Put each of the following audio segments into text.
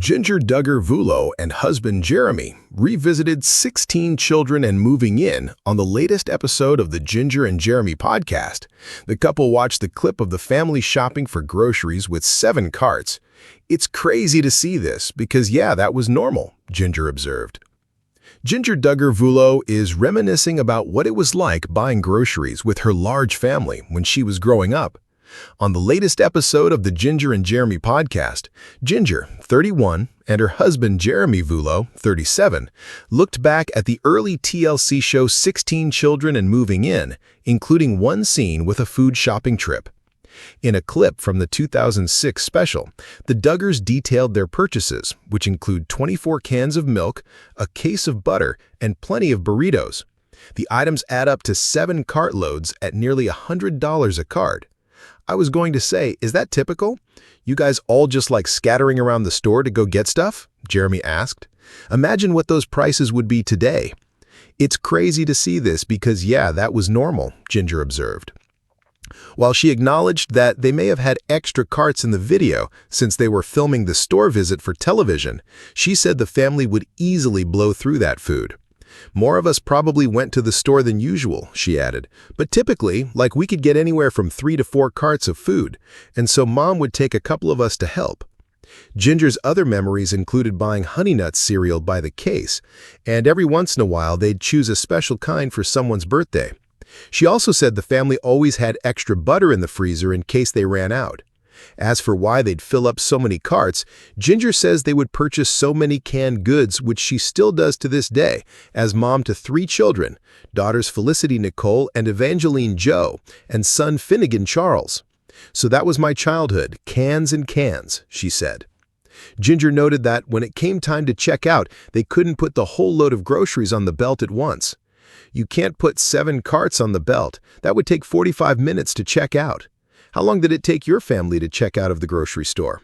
Ginger Duggar Vulo and husband Jeremy revisited 16 children and moving in on the latest episode of the Ginger and Jeremy podcast. The couple watched the clip of the family shopping for groceries with 7 carts. "It's crazy to see this because, yeah, that was normal," Ginger observed. Ginger Duggar Vulo is reminiscing about what it was like buying groceries with her large family when she was growing up. On the latest episode of the Ginger and Jeremy podcast, Ginger, 31, and her husband Jeremy Vulo, 37, looked back at the early TLC show 16 Children and Moving In, including one scene with a food shopping trip. In a clip from the 2006 special, the Duggars detailed their purchases, which include 24 cans of milk, a case of butter, and plenty of burritos. The items add up to 7 cartloads at nearly $100 a cart. I was going to say, is that typical? You guys all just like scattering around the store to go get stuff? Jeremy asked. Imagine what those prices would be today. It's crazy to see this because, yeah, that was normal, Ginger observed. While she acknowledged that they may have had extra carts in the video since they were filming the store visit for television, she said the family would easily blow through that food. "More of us probably went to the store than usual," she added, "but typically, we could get anywhere from 3 to 4 carts of food, and so Mom would take a couple of us to help." Ginger's other memories included buying Honey Nut cereal by the case, and every once in a while they'd choose a special kind for someone's birthday. She also said the family always had extra butter in the freezer in case they ran out. As for why they'd fill up so many carts, Ginger says they would purchase so many canned goods, which she still does to this day, as mom to 3 children, daughters Felicity Nicole and Evangeline Joe, and son Finnegan Charles. "So that was my childhood, cans and cans," she said. Ginger noted that when it came time to check out, they couldn't put the whole load of groceries on the belt at once. "You can't put 7 carts on the belt. That would take 45 minutes to check out." "How long did it take your family to check out of the grocery store?"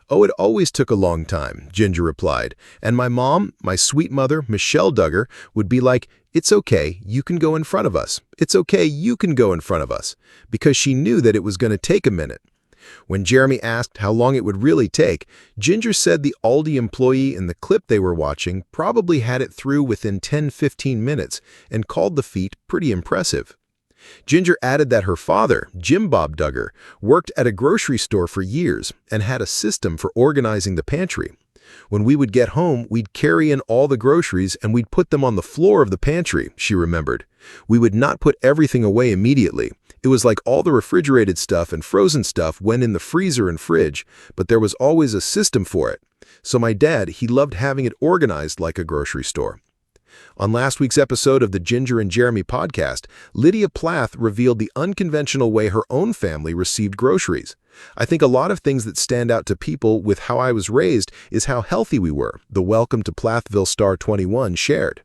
"Oh, it always took a long time," Ginger replied. "And my mom, my sweet mother, Michelle Duggar, would be like, 'It's okay, you can go in front of us. It's okay, you can go in front of us,' because she knew that it was going to take a minute." When Jeremy asked how long it would really take, Ginger said the Aldi employee in the clip they were watching probably had it through within 10-15 minutes and called the feat pretty impressive. Ginger added that her father, Jim Bob Duggar, worked at a grocery store for years and had a system for organizing the pantry. "When we would get home, we'd carry in all the groceries and we'd put them on the floor of the pantry," she remembered. "We would not put everything away immediately. It was like all the refrigerated stuff and frozen stuff went in the freezer and fridge, but there was always a system for it. So my dad, he loved having it organized like a grocery store." On last week's episode of the Ginger and Jeremy podcast, Lydia Plath revealed the unconventional way her own family received groceries. "I think a lot of things that stand out to people with how I was raised is how healthy we were," the Welcome to Plathville star 21 shared.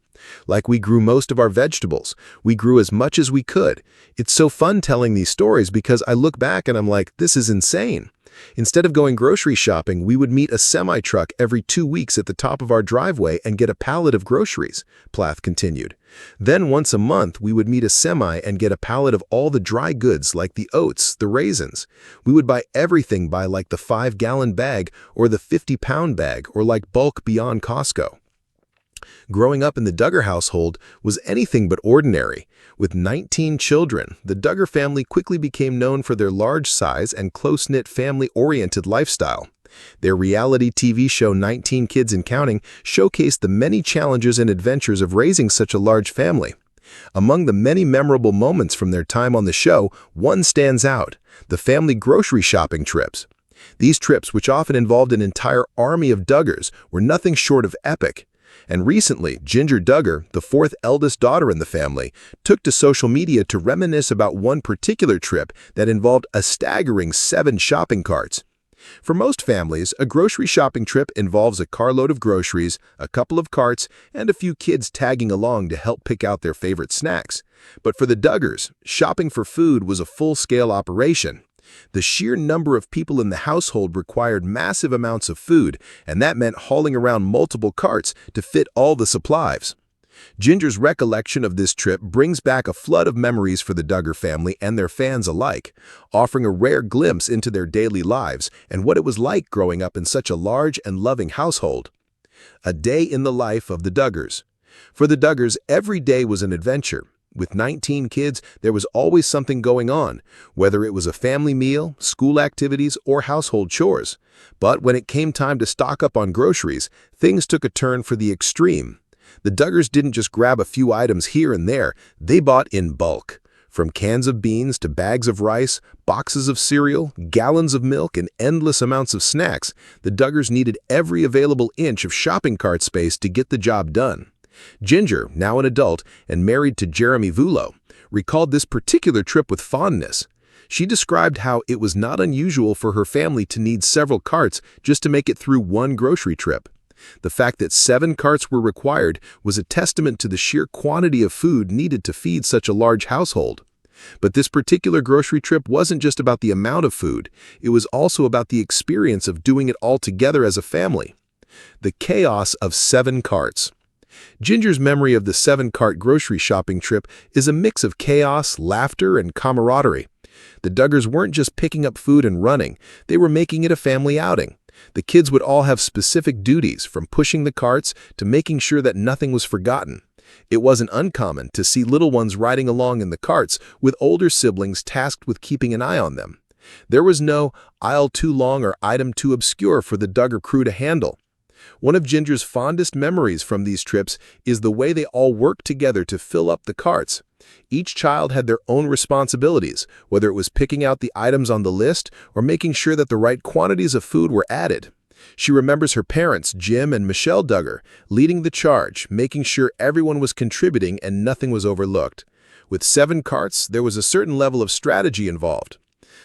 "Like we grew most of our vegetables. We grew as much as we could. It's so fun telling these stories because I look back and I'm like, this is insane. Instead of going grocery shopping, we would meet a semi-truck every 2 weeks at the top of our driveway and get a pallet of groceries," Plath continued. "Then once a month, we would meet a semi and get a pallet of all the dry goods like the oats, the raisins. We would buy everything by like the 5-gallon bag or the 50-pound bag or like bulk beyond Costco." Growing up in the Duggar household was anything but ordinary. With 19 children, the Duggar family quickly became known for their large size and close-knit family-oriented lifestyle. Their reality TV show 19 Kids and Counting showcased the many challenges and adventures of raising such a large family. Among the many memorable moments from their time on the show, one stands out: the family grocery shopping trips. These trips, which often involved an entire army of Duggars, were nothing short of epic. And recently, Ginger Duggar, the 4th eldest daughter in the family, took to social media to reminisce about one particular trip that involved a staggering 7 shopping carts. For most families, a grocery shopping trip involves a carload of groceries, a couple of carts, and a few kids tagging along to help pick out their favorite snacks. But for the Duggars, shopping for food was a full-scale operation. The sheer number of people in the household required massive amounts of food, and that meant hauling around multiple carts to fit all the supplies. Ginger's recollection of this trip brings back a flood of memories for the Duggar family and their fans alike, offering a rare glimpse into their daily lives and what it was like growing up in such a large and loving household. A day in the life of the Duggars. For the Duggars, every day was an adventure. With 19 kids, there was always something going on, whether it was a family meal, school activities, or household chores. But when it came time to stock up on groceries, things took a turn for the extreme. The Duggars didn't just grab a few items here and there, they bought in bulk. From cans of beans to bags of rice, boxes of cereal, gallons of milk, and endless amounts of snacks, the Duggars needed every available inch of shopping cart space to get the job done. Jinger, now an adult and married to Jeremy Vulo, recalled this particular trip with fondness. She described how it was not unusual for her family to need several carts just to make it through one grocery trip. The fact that 7 carts were required was a testament to the sheer quantity of food needed to feed such a large household. But this particular grocery trip wasn't just about the amount of food, it was also about the experience of doing it all together as a family. The chaos of 7 carts. Ginger's memory of the 7-cart grocery shopping trip is a mix of chaos, laughter, and camaraderie. The Duggars weren't just picking up food and running, they were making it a family outing. The kids would all have specific duties, from pushing the carts to making sure that nothing was forgotten. It wasn't uncommon to see little ones riding along in the carts with older siblings tasked with keeping an eye on them. There was no aisle too long or item too obscure for the Duggar crew to handle. One of Ginger's fondest memories from these trips is the way they all worked together to fill up the carts. Each child had their own responsibilities, whether it was picking out the items on the list or making sure that the right quantities of food were added. She remembers her parents, Jim and Michelle Duggar, leading the charge, making sure everyone was contributing and nothing was overlooked. With 7 carts, there was a certain level of strategy involved.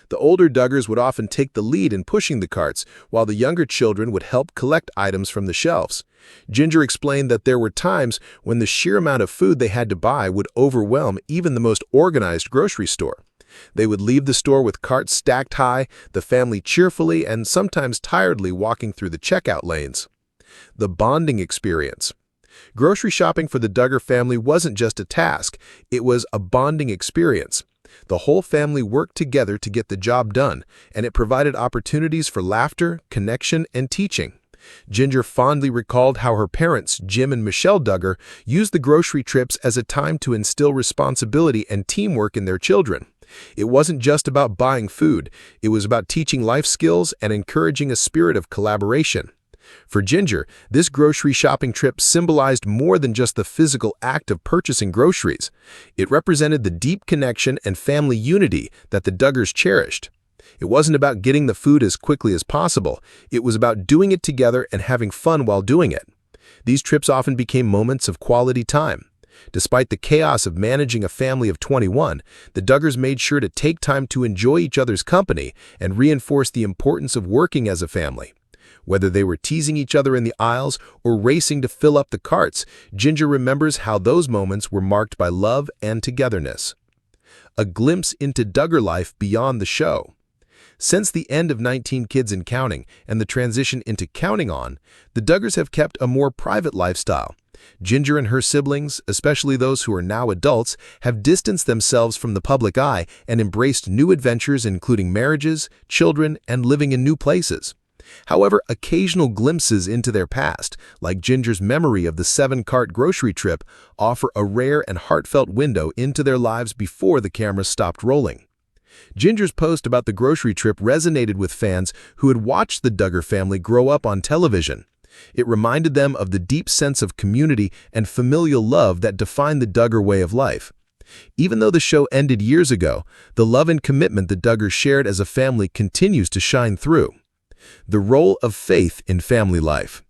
The older Duggars would often take the lead in pushing the carts, while the younger children would help collect items from the shelves. Jinger explained that there were times when the sheer amount of food they had to buy would overwhelm even the most organized grocery store. They would leave the store with carts stacked high, the family cheerfully and sometimes tiredly walking through the checkout lanes. The bonding experience. Grocery shopping for the Duggar family wasn't just a task, it was a bonding experience. The whole family worked together to get the job done, and it provided opportunities for laughter, connection, and teaching. Jinger fondly recalled how her parents, Jim and Michelle Duggar, used the grocery trips as a time to instill responsibility and teamwork in their children. It wasn't just about buying food, it was about teaching life skills and encouraging a spirit of collaboration. For Jinger, this grocery shopping trip symbolized more than just the physical act of purchasing groceries. It represented the deep connection and family unity that the Duggars cherished. It wasn't about getting the food as quickly as possible, it was about doing it together and having fun while doing it. These trips often became moments of quality time. Despite the chaos of managing a family of 21, the Duggars made sure to take time to enjoy each other's company and reinforce the importance of working as a family. Whether they were teasing each other in the aisles or racing to fill up the carts, Jinger remembers how those moments were marked by love and togetherness. A glimpse into Duggar life beyond the show. Since the end of 19 Kids and Counting and the transition into Counting On, the Duggars have kept a more private lifestyle. Jinger and her siblings, especially those who are now adults, have distanced themselves from the public eye and embraced new adventures including marriages, children, and living in new places. However, occasional glimpses into their past, like Ginger's memory of the 7-cart grocery trip, offer a rare and heartfelt window into their lives before the cameras stopped rolling. Ginger's post about the grocery trip resonated with fans who had watched the Duggar family grow up on television. It reminded them of the deep sense of community and familial love that defined the Duggar way of life. Even though the show ended years ago, the love and commitment the Duggars shared as a family continues to shine through. The role of faith in family life.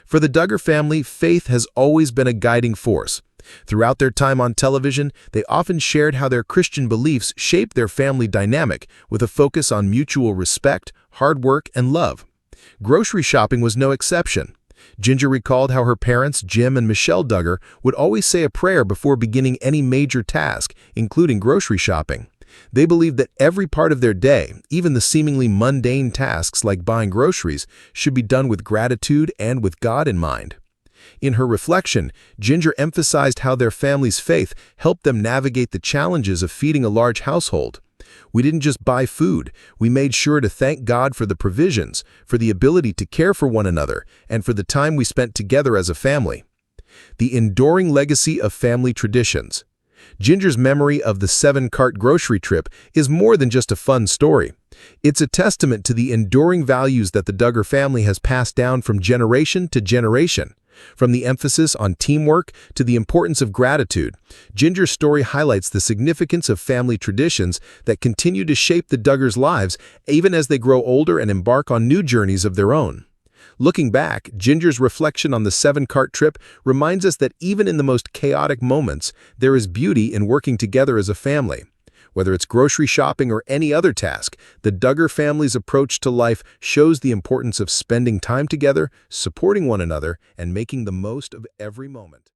For the Duggar family, faith has always been a guiding force. Throughout their time on television, they often shared how their Christian beliefs shaped their family dynamic, with a focus on mutual respect, hard work, and love. Grocery shopping was no exception. Jinger recalled how her parents, Jim and Michelle Duggar, would always say a prayer before beginning any major task, including grocery shopping. They believed that every part of their day, even the seemingly mundane tasks like buying groceries, should be done with gratitude and with God in mind. In her reflection, Jinger emphasized how their family's faith helped them navigate the challenges of feeding a large household. "We didn't just buy food, we made sure to thank God for the provisions, for the ability to care for one another, and for the time we spent together as a family." The enduring legacy of family traditions. Ginger's memory of the 7-cart grocery trip is more than just a fun story. It's a testament to the enduring values that the Duggar family has passed down from generation to generation. From the emphasis on teamwork to the importance of gratitude, Ginger's story highlights the significance of family traditions that continue to shape the Duggars' lives even as they grow older and embark on new journeys of their own. Looking back, Ginger's reflection on the 7-cart trip reminds us that even in the most chaotic moments, there is beauty in working together as a family. Whether it's grocery shopping or any other task, the Duggar family's approach to life shows the importance of spending time together, supporting one another, and making the most of every moment.